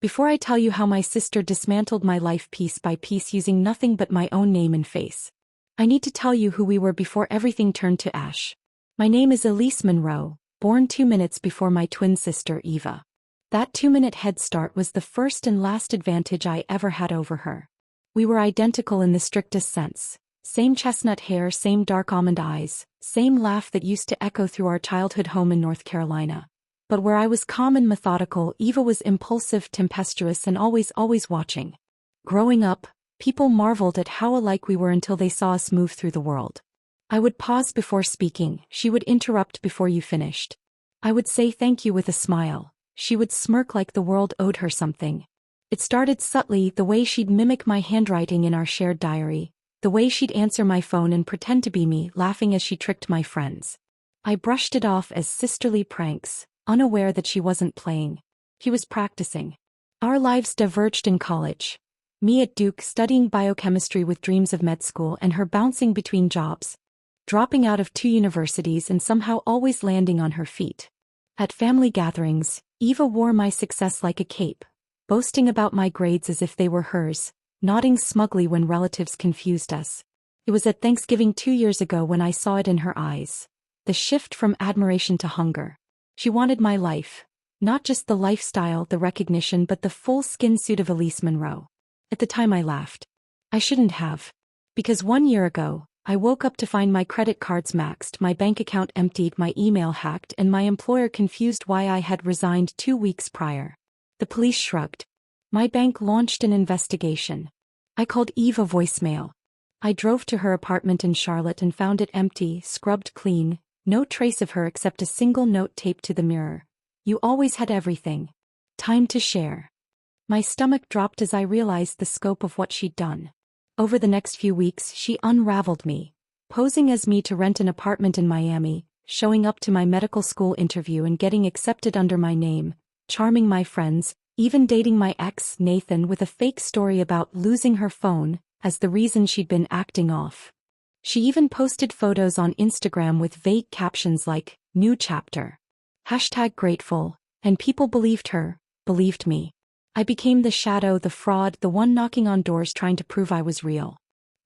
Before I tell you how my sister dismantled my life piece by piece using nothing but my own name and face, I need to tell you who we were before everything turned to ash. My name is Elise Monroe, born 2 minutes before my twin sister Eva. That 2-minute head start was the first and last advantage I ever had over her. We were identical in the strictest sense. Same chestnut hair, same dark almond eyes, same laugh that used to echo through our childhood home in North Carolina. But where I was calm and methodical, Eva was impulsive, tempestuous, and always watching. Growing up, people marveled at how alike we were until they saw us move through the world. I would pause before speaking, she would interrupt before you finished. I would say thank you with a smile, she would smirk like the world owed her something. It started subtly, the way she'd mimic my handwriting in our shared diary, the way she'd answer my phone and pretend to be me, laughing as she tricked my friends. I brushed it off as sisterly pranks, unaware that she wasn't playing. She was practicing. Our lives diverged in college. Me at Duke studying biochemistry with dreams of med school, and her bouncing between jobs, dropping out of 2 universities and somehow always landing on her feet. At family gatherings, Eva wore my success like a cape, boasting about my grades as if they were hers, nodding smugly when relatives confused us. It was at Thanksgiving 2 years ago when I saw it in her eyes. The shift from admiration to hunger. She wanted my life. Not just the lifestyle, the recognition, but the full skin suit of Elise Monroe. At the time I laughed. I shouldn't have. Because 1 year ago, I woke up to find my credit cards maxed, my bank account emptied, my email hacked, and my employer confused why I had resigned 2 weeks prior. The police shrugged. My bank launched an investigation. I called Eva voicemail. I drove to her apartment in Charlotte and found it empty, scrubbed clean, no trace of her except a single note taped to the mirror. You always had everything. Time to share. My stomach dropped as I realized the scope of what she'd done. Over the next few weeks, she unraveled me, posing as me to rent an apartment in Miami, showing up to my medical school interview and getting accepted under my name, charming my friends, even dating my ex, Nathan, with a fake story about losing her phone as the reason she'd been acting off. She even posted photos on Instagram with vague captions like, "New chapter." #grateful, and people believed her, believed me. I became the shadow, the fraud, the one knocking on doors trying to prove I was real.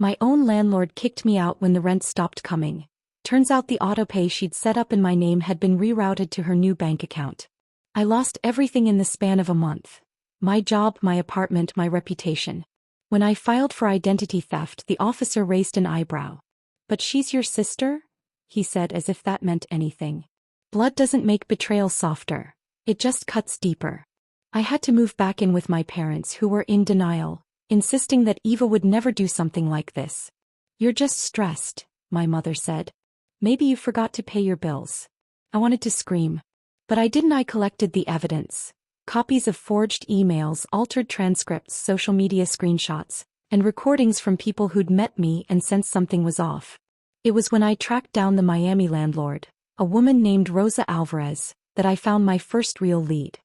My own landlord kicked me out when the rent stopped coming. Turns out the autopay she'd set up in my name had been rerouted to her new bank account. I lost everything in the span of a month. My job, my apartment, my reputation. When I filed for identity theft, the officer raised an eyebrow. "But she's your sister?" he said, as if that meant anything. Blood doesn't make betrayal softer. It just cuts deeper. I had to move back in with my parents, who were in denial, insisting that Eva would never do something like this. "You're just stressed," my mother said. "Maybe you forgot to pay your bills." I wanted to scream. But I didn't. I collected the evidence. Copies of forged emails, altered transcripts, social media screenshots, and recordings from people who'd met me and sensed something was off. It was when I tracked down the Miami landlord, a woman named Rosa Alvarez, that I found my first real lead.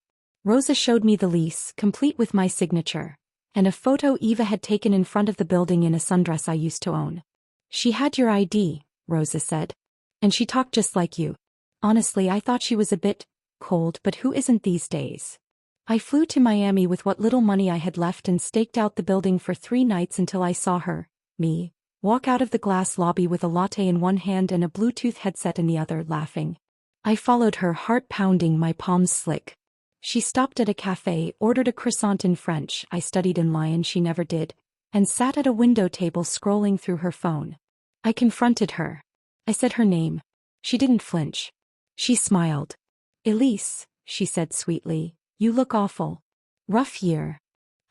Rosa showed me the lease, complete with my signature, and a photo Eva had taken in front of the building in a sundress I used to own. "She had your ID," Rosa said. "And she talked just like you." Honestly, I thought she was a bit cold, but who isn't these days? I flew to Miami with what little money I had left and staked out the building for 3 nights until I saw her, me, walk out of the glass lobby with a latte in one hand and a Bluetooth headset in the other, laughing. I followed her, heart pounding, my palms slick. She stopped at a cafe, ordered a croissant in French I studied in Lyon, she never did, and sat at a window table scrolling through her phone. I confronted her. I said her name. She didn't flinch. She smiled. "Elise," she said sweetly, "you look awful. Rough year."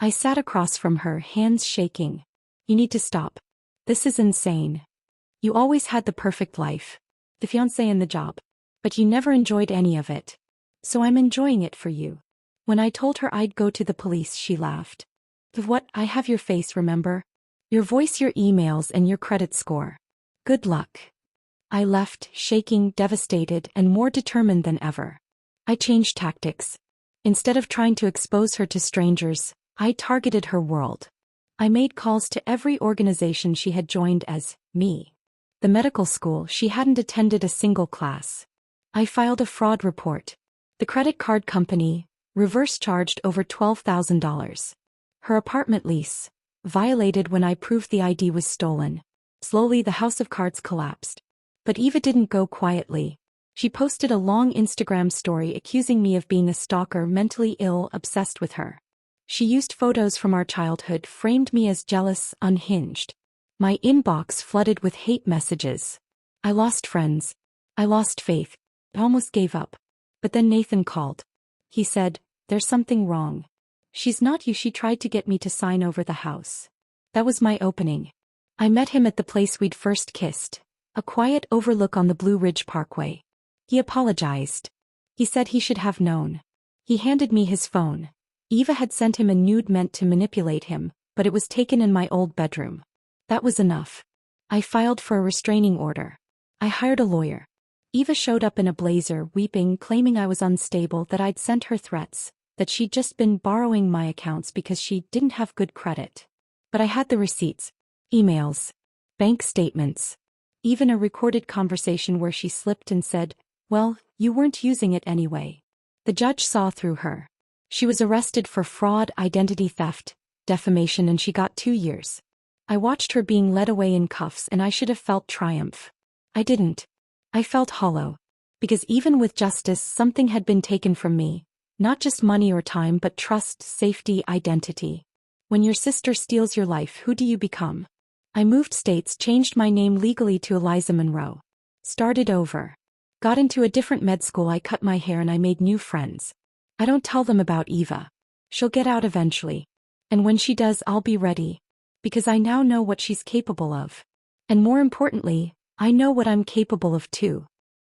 I sat across from her, hands shaking. "You need to stop. This is insane. You always had the perfect life. The fiancé and the job. But you never enjoyed any of it. So I'm enjoying it for you." When I told her I'd go to the police, she laughed. "What? I have your face, remember? Your voice, your emails, and your credit score. Good luck." I left, shaking, devastated, and more determined than ever. I changed tactics. Instead of trying to expose her to strangers, I targeted her world. I made calls to every organization she had joined as me. The medical school, she hadn't attended a single class. I filed a fraud report. The credit card company, Reverse charged over $12,000. Her apartment lease. Violated when I proved the ID was stolen. Slowly the house of cards collapsed. But Eva didn't go quietly. She posted a long Instagram story accusing me of being a stalker, mentally ill, obsessed with her. She used photos from our childhood, framed me as jealous, unhinged. My inbox flooded with hate messages. I lost friends. I lost faith. I almost gave up. But then Nathan called. He said, "There's something wrong. She's not you." She tried to get me to sign over the house. That was my opening. I met him at the place we'd first kissed, a quiet overlook on the Blue Ridge Parkway. He apologized. He said he should have known. He handed me his phone. Eva had sent him a nude meant to manipulate him, but it was taken in my old bedroom. That was enough. I filed for a restraining order. I hired a lawyer. Eva showed up in a blazer, weeping, claiming I was unstable, that I'd sent her threats, that she'd just been borrowing my accounts because she didn't have good credit. But I had the receipts, emails, bank statements, even a recorded conversation where she slipped and said, "Well, you weren't using it anyway." The judge saw through her. She was arrested for fraud, identity theft, defamation, and she got 2 years. I watched her being led away in cuffs, and I should have felt triumph. I didn't. I felt hollow. Because even with justice, something had been taken from me. Not just money or time, but trust, safety, identity. When your sister steals your life, who do you become? I moved states, changed my name legally to Eliza Monroe. Started over. Got into a different med school, I cut my hair, and I made new friends. I don't tell them about Eva. She'll get out eventually. And when she does, I'll be ready. Because I now know what she's capable of. And more importantly, I know what I'm capable of too.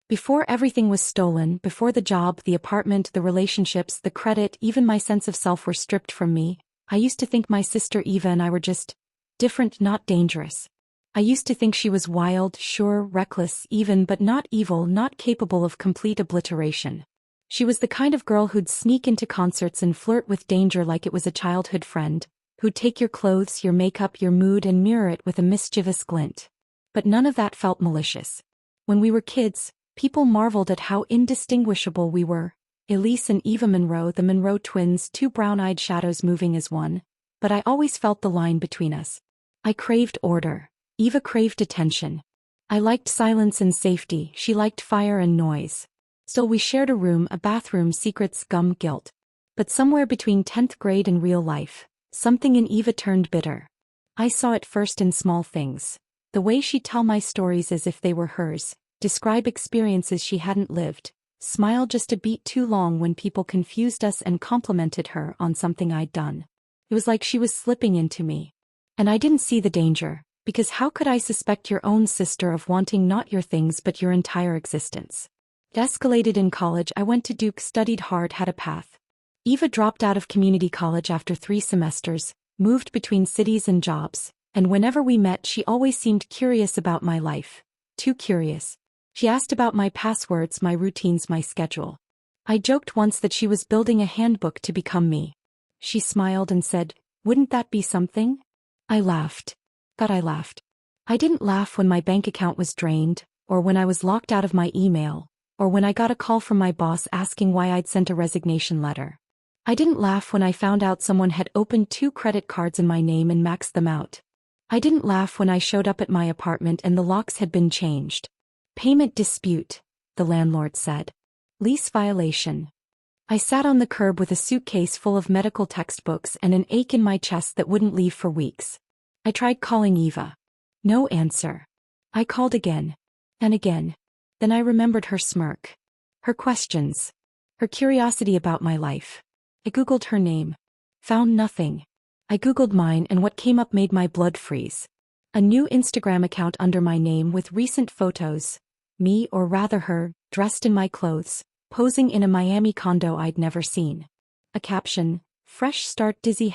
Before everything was stolen, before the job, the apartment, the relationships, the credit, even my sense of self were stripped from me, I used to think my sister Eva and I were just different, not dangerous. I used to think she was wild, sure, reckless, even, but not evil, not capable of complete obliteration. She was the kind of girl who'd sneak into concerts and flirt with danger like it was a childhood friend, who'd take your clothes, your makeup, your mood, and mirror it with a mischievous glint. But none of that felt malicious. When we were kids, people marveled at how indistinguishable we were. Elise and Eva Monroe, the Monroe twins, two brown-eyed shadows moving as one. But I always felt the line between us. I craved order. Eva craved attention. I liked silence and safety. She liked fire and noise. Still, we shared a room, a bathroom, secrets, gum, guilt. But somewhere between 10th grade and real life, something in Eva turned bitter. I saw it first in small things. The way she'd tell my stories as if they were hers, describe experiences she hadn't lived, smile just a beat too long when people confused us, and complimented her on something I'd done. It was like she was slipping into me. And I didn't see the danger, because how could I suspect your own sister of wanting not your things but your entire existence? It escalated in college. I went to Duke, studied hard, had a path. Eva dropped out of community college after 3 semesters, moved between cities and jobs. And whenever we met, she always seemed curious about my life. Too curious. She asked about my passwords, my routines, my schedule. I joked once that she was building a handbook to become me. She smiled and said, "Wouldn't that be something?" I laughed. God, I laughed. I didn't laugh when my bank account was drained, or when I was locked out of my email, or when I got a call from my boss asking why I'd sent a resignation letter. I didn't laugh when I found out someone had opened 2 credit cards in my name and maxed them out. I didn't laugh when I showed up at my apartment and the locks had been changed. Payment dispute, the landlord said. Lease violation. I sat on the curb with a suitcase full of medical textbooks and an ache in my chest that wouldn't leave for weeks. I tried calling Eva. No answer. I called again. And again. Then I remembered her smirk. Her questions. Her curiosity about my life. I Googled her name. Found nothing. I Googled mine, and what came up made my blood freeze. A new Instagram account under my name with recent photos. Me, or rather her, dressed in my clothes, posing in a Miami condo I'd never seen. A caption, "Fresh start dizzy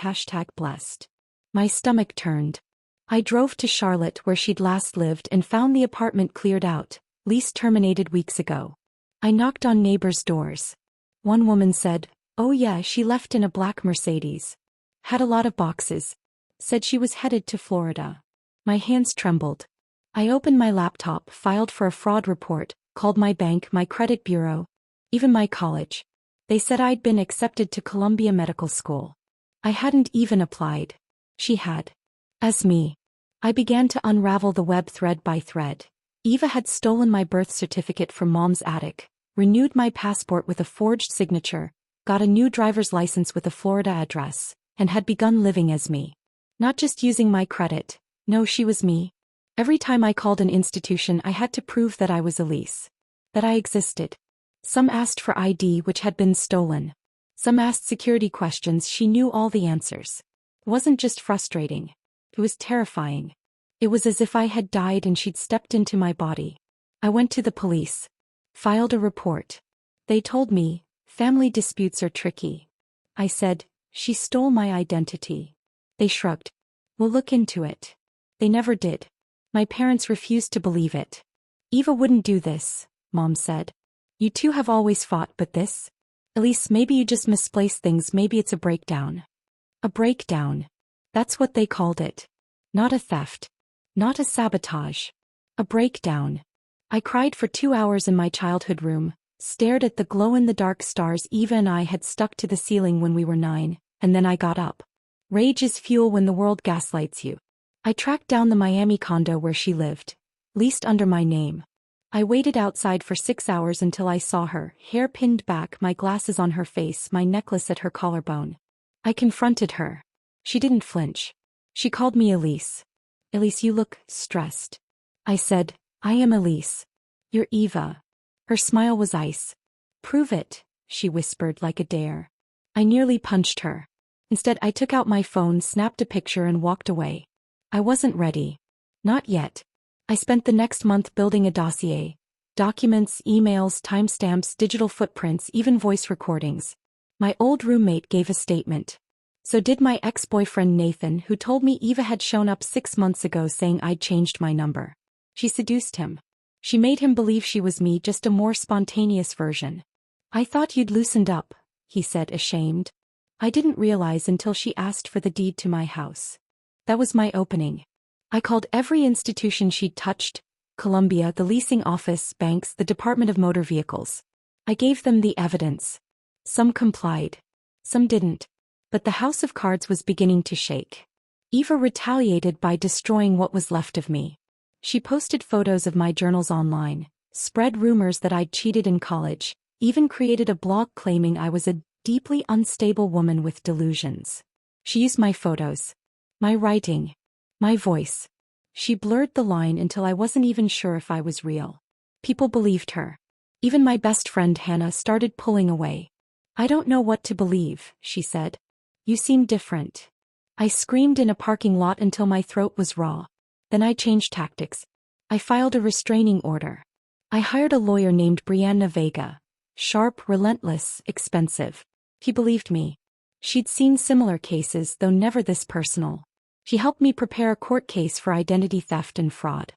#blessed." My stomach turned. I drove to Charlotte, where she'd last lived, and found the apartment cleared out, lease terminated weeks ago. I knocked on neighbors' doors. One woman said, "Oh yeah, she left in a black Mercedes. Had a lot of boxes." Said she was headed to Florida. My hands trembled. I opened my laptop, filed for a fraud report, called my bank, my credit bureau, even my college. They said I'd been accepted to Columbia Medical School. I hadn't even applied. She had. As me. I began to unravel the web thread by thread. Eva had stolen my birth certificate from Mom's attic, renewed my passport with a forged signature, got a new driver's license with a Florida address, and had begun living as me. Not just using my credit. No, she was me. Every time I called an institution, I had to prove that I was Elise. That I existed. Some asked for ID, which had been stolen. Some asked security questions. She knew all the answers. It wasn't just frustrating. It was terrifying. It was as if I had died and she'd stepped into my body. I went to the police. Filed a report. They told me, family disputes are tricky. I said, she stole my identity. They shrugged. We'll look into it. They never did. My parents refused to believe it. Eva wouldn't do this, Mom said. You two have always fought, but this? Elise, maybe you just misplaced things, maybe it's a breakdown. A breakdown. That's what they called it. Not a theft. Not a sabotage. A breakdown. I cried for 2 hours in my childhood room, stared at the glow-in-the-dark stars Eva and I had stuck to the ceiling when we were 9, and then I got up. Rage is fuel when the world gaslights you. I tracked down the Miami condo where she lived, leased under my name. I waited outside for 6 hours until I saw her, hair pinned back, my glasses on her face, my necklace at her collarbone. I confronted her. She didn't flinch. She called me Elise. Elise, you look stressed. I said, I am Elise. You're Eva. Her smile was ice. Prove it, she whispered like a dare. I nearly punched her. Instead, I took out my phone, snapped a picture, and walked away. I wasn't ready. Not yet. I spent the next month building a dossier. Documents, emails, timestamps, digital footprints, even voice recordings. My old roommate gave a statement. So did my ex-boyfriend Nathan, who told me Eva had shown up 6 months ago saying I'd changed my number. She seduced him. She made him believe she was me, just a more spontaneous version. I thought you'd loosened up, he said, ashamed. I didn't realize until she asked for the deed to my house. That was my opening. I called every institution she'd touched, Columbia, the leasing office, banks, the Department of Motor Vehicles. I gave them the evidence. Some complied. Some didn't. But the house of cards was beginning to shake. Eva retaliated by destroying what was left of me. She posted photos of my journals online, spread rumors that I'd cheated in college, even created a blog claiming I was a deeply unstable woman with delusions. She used my photos, my writing, my voice. She blurred the line until I wasn't even sure if I was real. People believed her. Even my best friend Hannah started pulling away. I don't know what to believe, she said. You seem different. I screamed in a parking lot until my throat was raw. Then I changed tactics. I filed a restraining order. I hired a lawyer named Brianna Vega. Sharp, relentless, expensive. He believed me. She'd seen similar cases, though never this personal. She helped me prepare a court case for identity theft and fraud.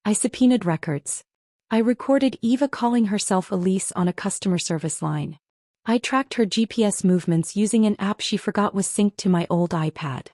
I subpoenaed records. I recorded Eva calling herself Elise on a customer service line. I tracked her GPS movements using an app she forgot was synced to my old iPad.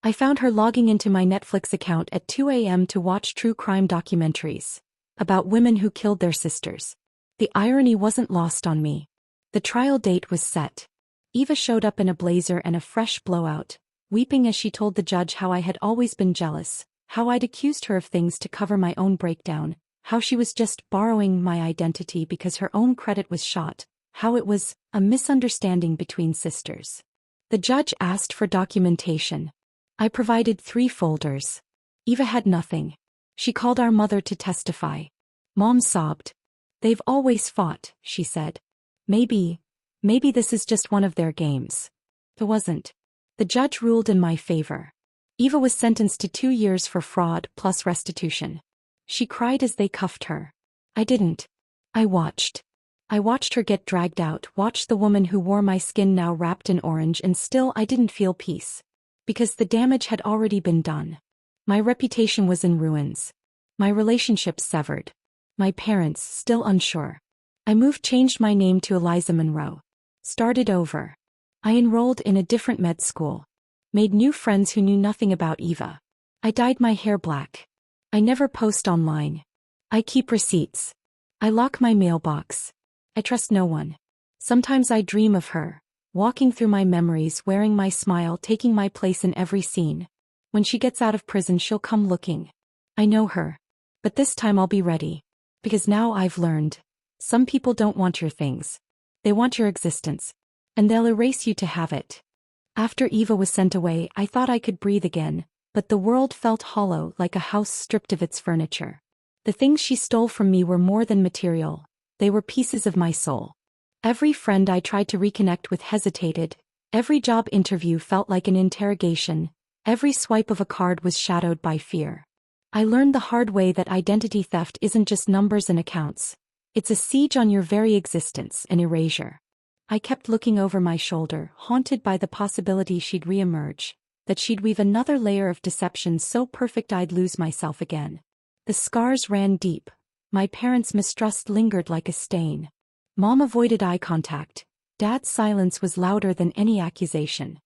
I found her logging into my Netflix account at 2 a.m. to watch true crime documentaries about women who killed their sisters. The irony wasn't lost on me. The trial date was set. Eva showed up in a blazer and a fresh blowout, weeping as she told the judge how I had always been jealous, how I'd accused her of things to cover my own breakdown, how she was just borrowing my identity because her own credit was shot, how it was a misunderstanding between sisters. The judge asked for documentation. I provided 3 folders. Eva had nothing. She called our mother to testify. Mom sobbed. They've always fought, she said. Maybe this is just one of their games. It wasn't. The judge ruled in my favor. Eva was sentenced to 2 years for fraud plus restitution. She cried as they cuffed her. I didn't. I watched. I watched her get dragged out, watched the woman who wore my skin now wrapped in orange, and still I didn't feel peace. Because the damage had already been done. My reputation was in ruins. My relationships severed. My parents still unsure. I changed my name to Eliza Monroe. Started over. I enrolled in a different med school. Made new friends who knew nothing about Eva. I dyed my hair black. I never post online. I keep receipts. I lock my mailbox. I trust no one. Sometimes I dream of her, walking through my memories, wearing my smile, taking my place in every scene. When she gets out of prison, she'll come looking. I know her. But this time I'll be ready. Because now I've learned. Some people don't want your things. They want your existence. And they'll erase you to have it. After Eva was sent away, I thought I could breathe again, but the world felt hollow, like a house stripped of its furniture. The things she stole from me were more than material. They were pieces of my soul. Every friend I tried to reconnect with hesitated. Every job interview felt like an interrogation. Every swipe of a card was shadowed by fear. I learned the hard way that identity theft isn't just numbers and accounts. It's a siege on your very existence, an erasure. I kept looking over my shoulder, haunted by the possibility she'd reemerge, that she'd weave another layer of deception so perfect I'd lose myself again. The scars ran deep. My parents' mistrust lingered like a stain. Mom avoided eye contact. Dad's silence was louder than any accusation.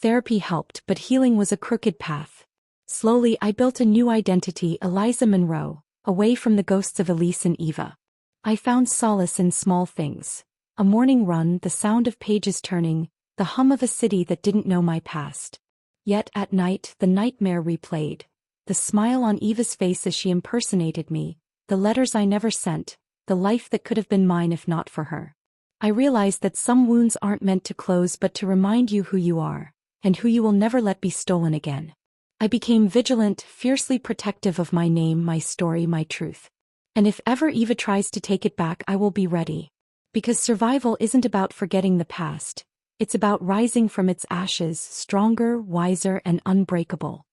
Therapy helped, but healing was a crooked path. Slowly I built a new identity, Eliza Monroe, away from the ghosts of Elise and Eva. I found solace in small things. A morning run, the sound of pages turning, the hum of a city that didn't know my past. Yet at night the nightmare replayed. The smile on Eva's face as she impersonated me, the letters I never sent, the life that could have been mine if not for her. I realized that some wounds aren't meant to close but to remind you who you are, and who you will never let be stolen again. I became vigilant, fiercely protective of my name, my story, my truth. And if ever Eva tries to take it back, I will be ready. Because survival isn't about forgetting the past. It's about rising from its ashes, stronger, wiser, and unbreakable.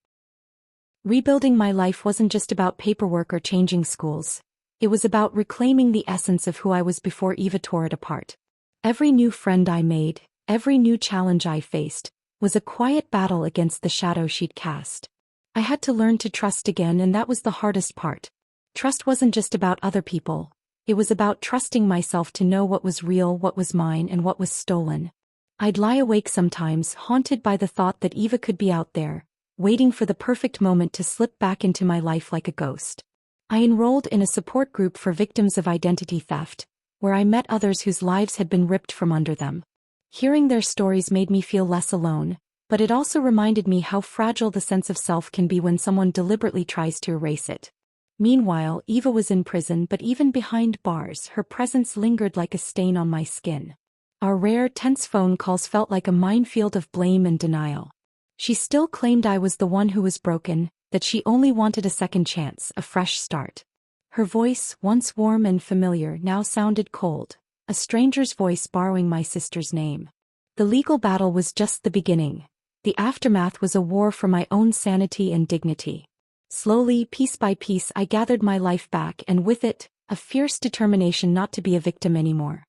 Rebuilding my life wasn't just about paperwork or changing schools. It was about reclaiming the essence of who I was before Eva tore it apart. Every new friend I made, every new challenge I faced, was a quiet battle against the shadow she'd cast. I had to learn to trust again, and that was the hardest part. Trust wasn't just about other people. It was about trusting myself to know what was real, what was mine, and what was stolen. I'd lie awake sometimes, haunted by the thought that Eva could be out there, waiting for the perfect moment to slip back into my life like a ghost. I enrolled in a support group for victims of identity theft, where I met others whose lives had been ripped from under them. Hearing their stories made me feel less alone, but it also reminded me how fragile the sense of self can be when someone deliberately tries to erase it. Meanwhile, Eva was in prison, but even behind bars, her presence lingered like a stain on my skin. Our rare, tense phone calls felt like a minefield of blame and denial. She still claimed I was the one who was broken, that she only wanted a second chance, a fresh start. Her voice, once warm and familiar, now sounded cold, a stranger's voice borrowing my sister's name. The legal battle was just the beginning. The aftermath was a war for my own sanity and dignity. Slowly, piece by piece, I gathered my life back, and with it, a fierce determination not to be a victim anymore.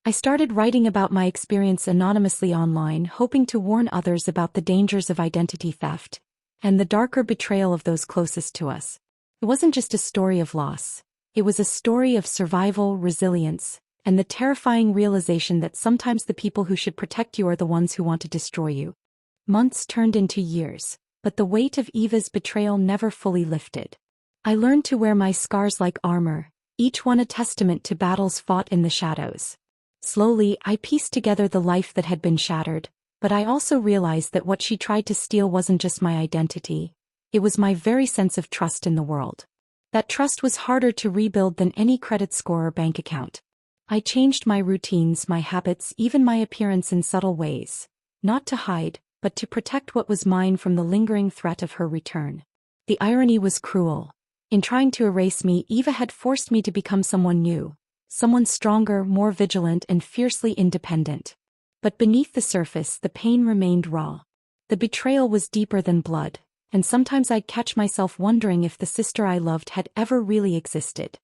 I started writing about my experience anonymously online, hoping to warn others about the dangers of identity theft and the darker betrayal of those closest to us. It wasn't just a story of loss. It was a story of survival, resilience, and the terrifying realization that sometimes the people who should protect you are the ones who want to destroy you. Months turned into years, but the weight of Eva's betrayal never fully lifted. I learned to wear my scars like armor, each one a testament to battles fought in the shadows. Slowly, I pieced together the life that had been shattered, but I also realized that what she tried to steal wasn't just my identity. It was my very sense of trust in the world. That trust was harder to rebuild than any credit score or bank account. I changed my routines, my habits, even my appearance in subtle ways. Not to hide, but to protect what was mine from the lingering threat of her return. The irony was cruel. In trying to erase me, Eva had forced me to become someone new. Someone stronger, more vigilant, and fiercely independent. But beneath the surface, the pain remained raw. The betrayal was deeper than blood, and sometimes I'd catch myself wondering if the sister I loved had ever really existed.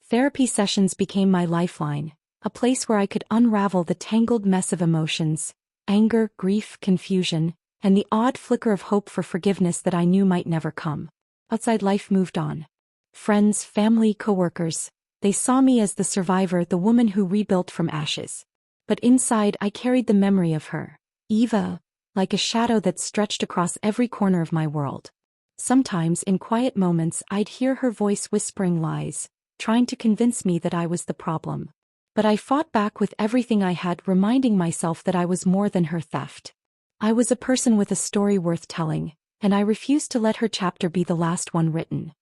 Therapy sessions became my lifeline, a place where I could unravel the tangled mess of emotions, anger, grief, confusion, and the odd flicker of hope for forgiveness that I knew might never come. Outside life moved on. Friends, family, coworkers, they saw me as the survivor, the woman who rebuilt from ashes. But inside I carried the memory of her, Eva, like a shadow that stretched across every corner of my world. Sometimes in quiet moments I'd hear her voice whispering lies, trying to convince me that I was the problem. But I fought back with everything I had, reminding myself that I was more than her theft. I was a person with a story worth telling, and I refused to let her chapter be the last one written.